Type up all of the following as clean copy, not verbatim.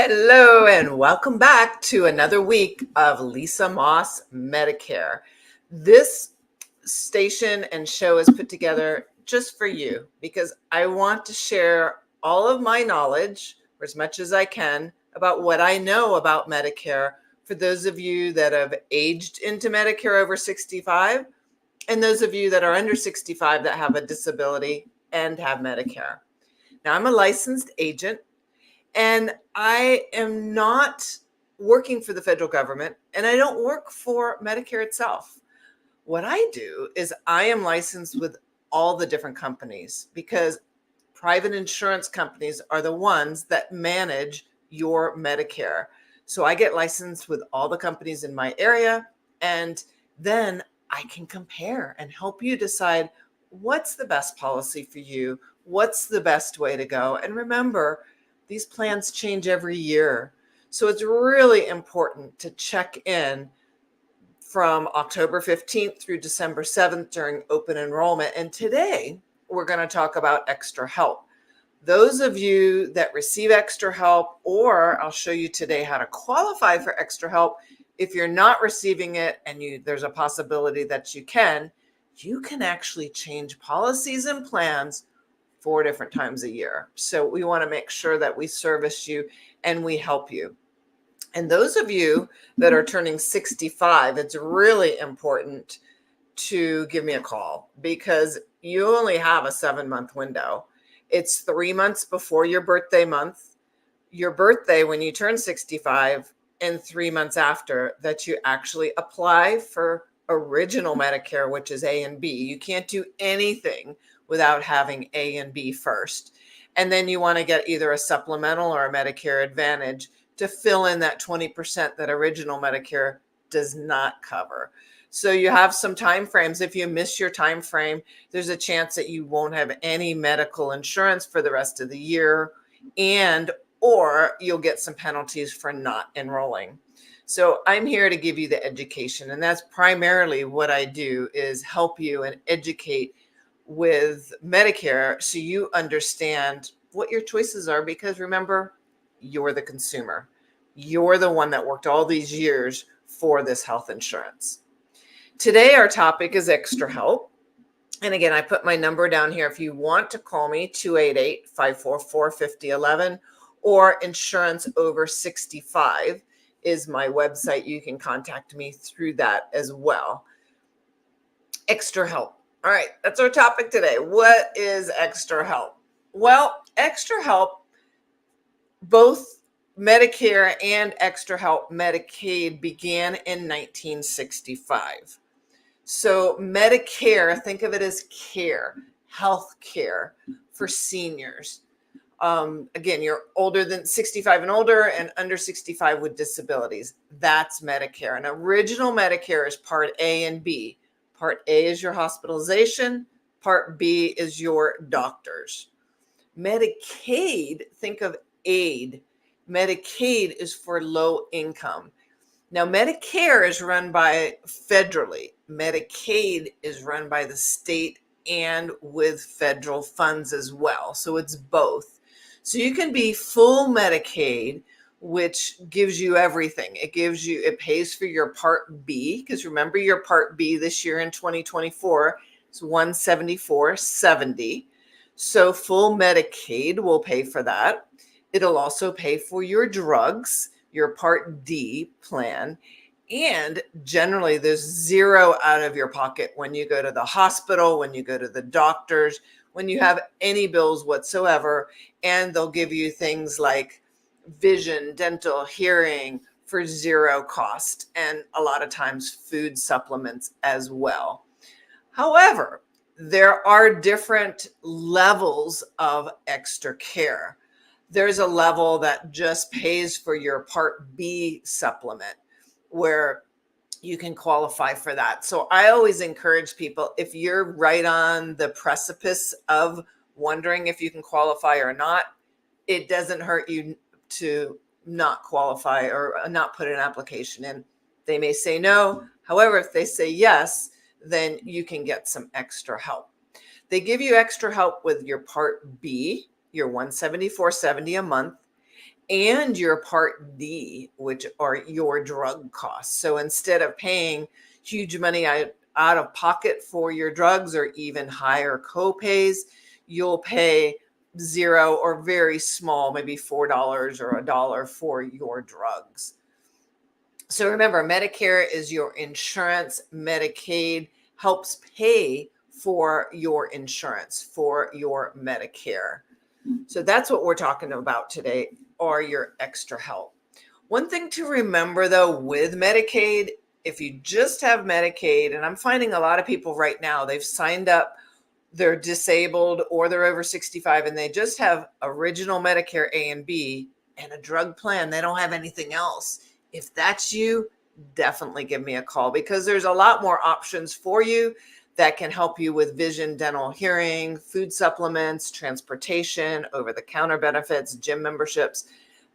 Hello, and welcome back to another week of Lisa Maas Medicare. This station and show is put together just for you because I want to share all of my knowledge, or as much as I can, about what I know about Medicare for those of you that have aged into Medicare over 65 and those of you that are under 65 that have a disability and have Medicare. Now, I'm a licensed agent. And I am not working for the federal government, and I don't work for Medicare itself. What I do is I am licensed with all the different companies because private insurance companies are the ones that manage your Medicare. So I get licensed with all the companies in my area, and then I can compare and help you decide what's the best policy for you, what's the best way to go. And remember, these plans change every year. So it's really important to check in from October 15th through December 7th during open enrollment. And today we're going to talk about extra help. Those of you that receive extra help, or I'll show you today how to qualify for extra help. If you're not receiving it and there's a possibility that you can actually change policies and plans 4 different times a year. So we want to make sure that we service you and we help you. And those of you that are turning 65, it's really important to give me a call because you only have a 7-month window. It's 3 months before your birthday month, your birthday when you turn 65, and 3 months after that you actually apply for original Medicare, which is A and B. You can't do anything without having A and B first. And then you want to get either a supplemental or a Medicare Advantage to fill in that 20% that original Medicare does not cover. So you have some time frames. If you miss your time frame, there's a chance that you won't have any medical insurance for the rest of the year, or you'll get some penalties for not enrolling. So I'm here to give you the education, and that's primarily what I do, is help you and educate with Medicare so you understand what your choices are, because remember, you're the consumer. You're the one that worked all these years for this health insurance. Today, our topic is extra help. And again, I put my number down here. If you want to call me, 288-544-5011, or Insurance Over 65 is my website. You can contact me through that as well. Extra help. All right, that's our topic today. What is extra help? Well, extra help, both Medicare and extra help Medicaid, began in 1965. So Medicare, think of it as care, health care for seniors. Again, you're older than 65 and older and under 65 with disabilities. That's Medicare. And original Medicare is Part A and B. Part A is your hospitalization. Part B is your doctors. Medicaid, think of aid. Medicaid is for low income. Now, Medicare is run by federally. Medicaid is run by the state and with federal funds as well. So it's both. So you can be full Medicaid, which gives you everything. It pays for your Part B, because remember, your Part B this year in 2024 is $174.70. So full Medicaid will pay for that. It'll also pay for your drugs, your Part D plan. And generally, there's zero out of your pocket when you go to the hospital, when you go to the doctors, when you have any bills whatsoever. And they'll give you things like vision, dental, hearing for zero cost, and a lot of times food supplements as well. However, there are different levels of extra care. There's a level that just pays for your Part B supplement, where you can qualify for that. So I always encourage people, if you're right on the precipice of wondering if you can qualify or not, it doesn't hurt you to not qualify or not put an application in. They may say no. However, if they say yes, then you can get some extra help. They give you extra help with your Part B, your $174.70 a month, and your Part D, which are your drug costs. So instead of paying huge money out of pocket for your drugs or even higher copays, you'll pay zero or very small, maybe $4 or $1 for your drugs. So remember, Medicare is your insurance. Medicaid helps pay for your insurance, for your Medicare. So that's what we're talking about today, or your extra help. One thing to remember though with Medicaid, if you just have Medicaid, and I'm finding a lot of people right now, they've signed up, they're disabled or they're over 65 and they just have original Medicare A and B and a drug plan. They don't have anything else. If that's you, definitely give me a call, because there's a lot more options for you that can help you with vision, dental, hearing, food supplements, transportation, over-the-counter benefits, gym memberships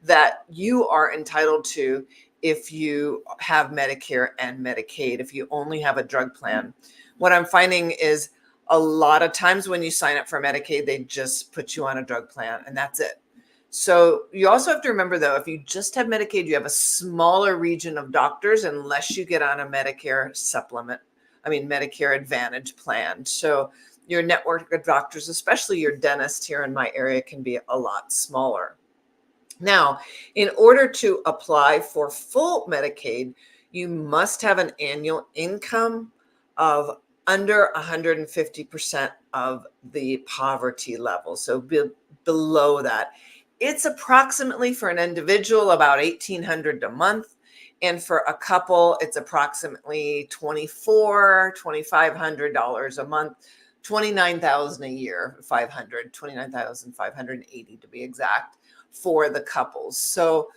that you are entitled to if you have Medicare and Medicaid, if you only have a drug plan. What I'm finding is a lot of times when you sign up for Medicaid, they just put you on a drug plan and that's it. So you also have to remember though, if you just have Medicaid, you have a smaller region of doctors unless you get on a Medicare Medicare Advantage plan. So your network of doctors, especially your dentist here in my area, can be a lot smaller. Now, in order to apply for full Medicaid, you must have an annual income of under 150% of the poverty level. So below that. It's approximately, for an individual, about $1,800 a month. And for a couple, it's approximately $2,500 a month, $29,000 a year, 29,580 to be exact, for the couples. So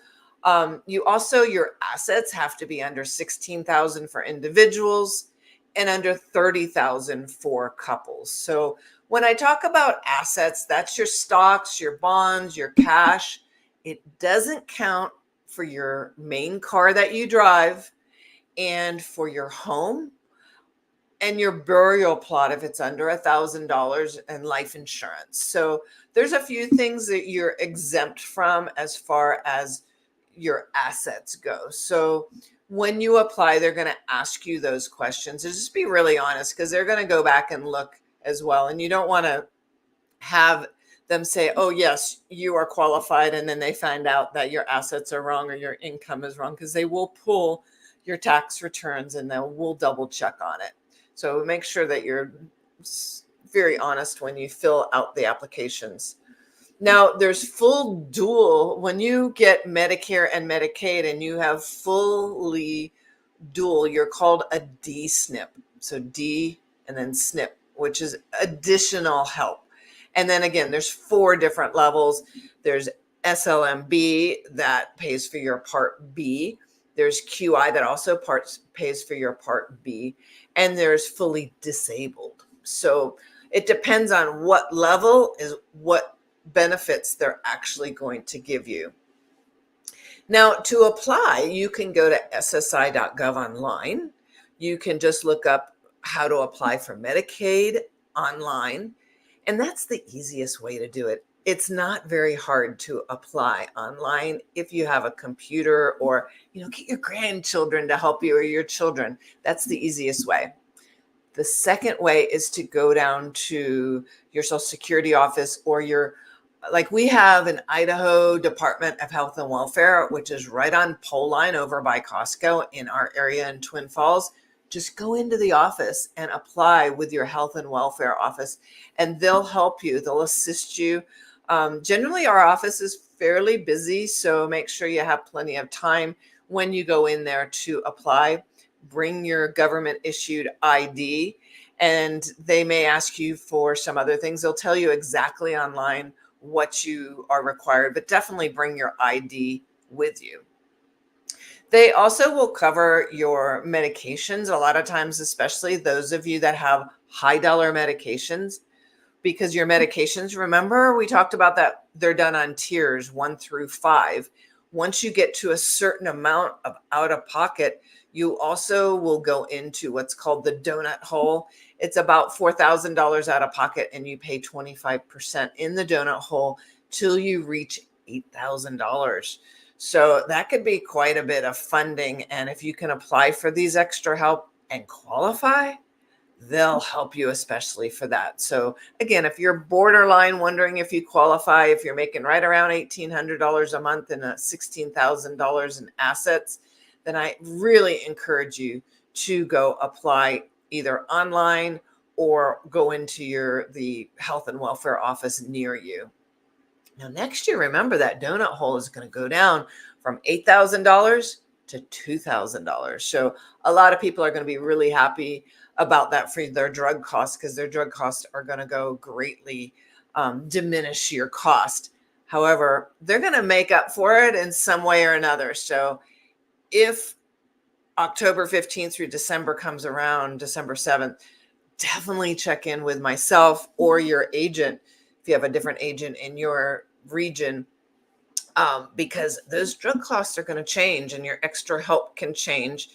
your assets have to be under 16,000 for individuals and under 30,000 for couples. So when I talk about assets, that's your stocks, your bonds, your cash. It doesn't count for your main car that you drive and for your home and your burial plot if it's under $1,000, and life insurance. So there's a few things that you're exempt from as far as your assets go. So when you apply, they're going to ask you those questions. So just be really honest, because they're going to go back and look as well. And you don't want to have them say, oh, yes, you are qualified, and then they find out that your assets are wrong or your income is wrong, because they will pull your tax returns and we'll double check on it. So make sure that you're very honest when you fill out the applications. Now, there's full dual. When you get Medicare and Medicaid and you have fully dual, you're called a D-SNP. So D and then SNP, which is additional help. And then again, there's 4 different levels. There's SLMB that pays for your Part B. There's QI that also pays for your Part B. And there's fully disabled. So it depends on what level is what benefits they're actually going to give you. Now, to apply, you can go to ssi.gov online. You can just look up how to apply for Medicaid online, and that's the easiest way to do it. It's not very hard to apply online if you have a computer, or get your grandchildren to help you, or your children. That's the easiest way. The second way is to go down to your Social Security office, or we have an Idaho Department of Health and Welfare, which is right on Pole Line over by Costco in our area in Twin Falls. Just go into the office and apply with your health and welfare office, and they'll help you. They'll assist you. Generally, our office is fairly busy, so make sure you have plenty of time when you go in there to apply. Bring your government-issued ID, and they may ask you for some other things. They'll tell you exactly online what you are required, but definitely bring your ID with you. They also will cover your medications a lot of times, especially those of you that have high dollar medications, because your medications, remember we talked about that, they're done on tiers 1 through 5. Once you get to a certain amount of out of pocket, you also will go into what's called the donut hole. It's about $4,000 out of pocket, and you pay 25% in the donut hole till you reach $8,000. So that could be quite a bit of funding. And if you can apply for these extra help and qualify, they'll help you especially for that. So again, if you're borderline wondering if you qualify, if you're making right around $1,800 a month and $16,000 in assets, then I really encourage you to go apply either online or go into the health and welfare office near you. Now, next year, remember that donut hole is going to go down from $8,000 to $2,000. So a lot of people are going to be really happy about that for their drug costs, because their drug costs are going to go greatly diminish your cost. However, they're going to make up for it in some way or another. So if October 15th through December comes around, December 7th, definitely check in with myself or your agent if you have a different agent in your region, because those drug costs are going to change and your extra help can change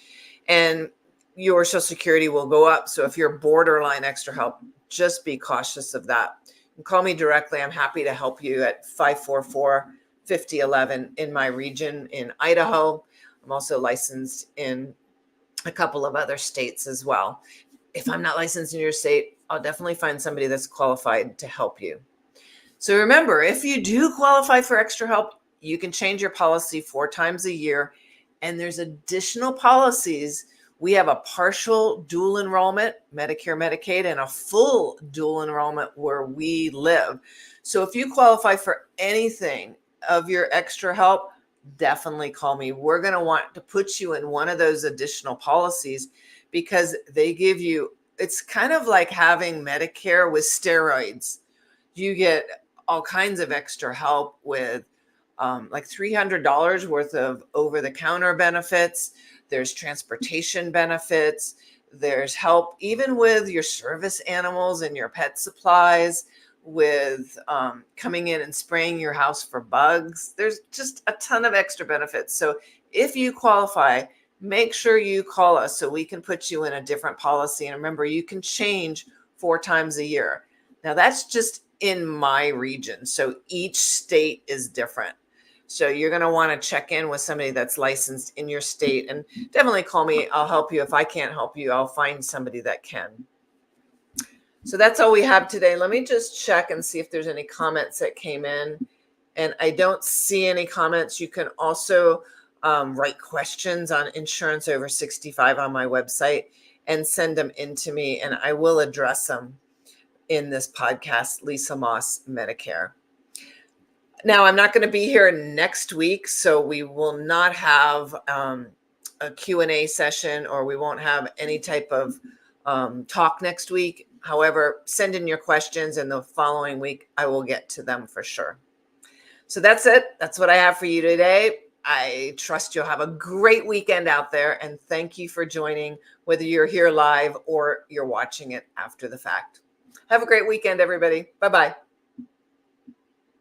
and your Social Security will go up. So if you're borderline extra help, just be cautious of that. And call me directly. I'm happy to help you at 544-5011 in my region in Idaho. I'm also licensed in a couple of other states as well. If I'm not licensed in your state, I'll definitely find somebody that's qualified to help you. So remember, if you do qualify for extra help, you can change your policy 4 times a year. And there's additional policies. We have a partial dual enrollment, Medicare, Medicaid, and a full dual enrollment where we live. So if you qualify for anything of your extra help, definitely call me. We're going to want to put you in one of those additional policies because they give you, it's kind of like having Medicare with steroids. You get all kinds of extra help with like $300 worth of over-the-counter benefits. There's transportation benefits. There's help even with your service animals and your pet supplies, with coming in and spraying your house for bugs. There's just a ton of extra benefits. So if you qualify, make sure you call us so we can put you in a different policy. And remember, you can change 4 times a year. Now that's just in my region. So each state is different. So you're going to want to check in with somebody that's licensed in your state, and definitely call me. I'll help you. If I can't help you, I'll find somebody that can. So that's all we have today. Let me just check and see if there's any comments that came in. And I don't see any comments. You can also write questions on insurance over 65 on my website and send them in to me, and I will address them in this podcast, Lisa Maas Medicare. Now, I'm not going to be here next week, so we will not have a Q&A session, or we won't have any type of talk next week. However, send in your questions, and the following week I will get to them for sure. So that's it. That's what I have for you today. I trust you'll have a great weekend out there, and thank you for joining, whether you're here live or you're watching it after the fact. Have a great weekend, everybody. Bye-bye.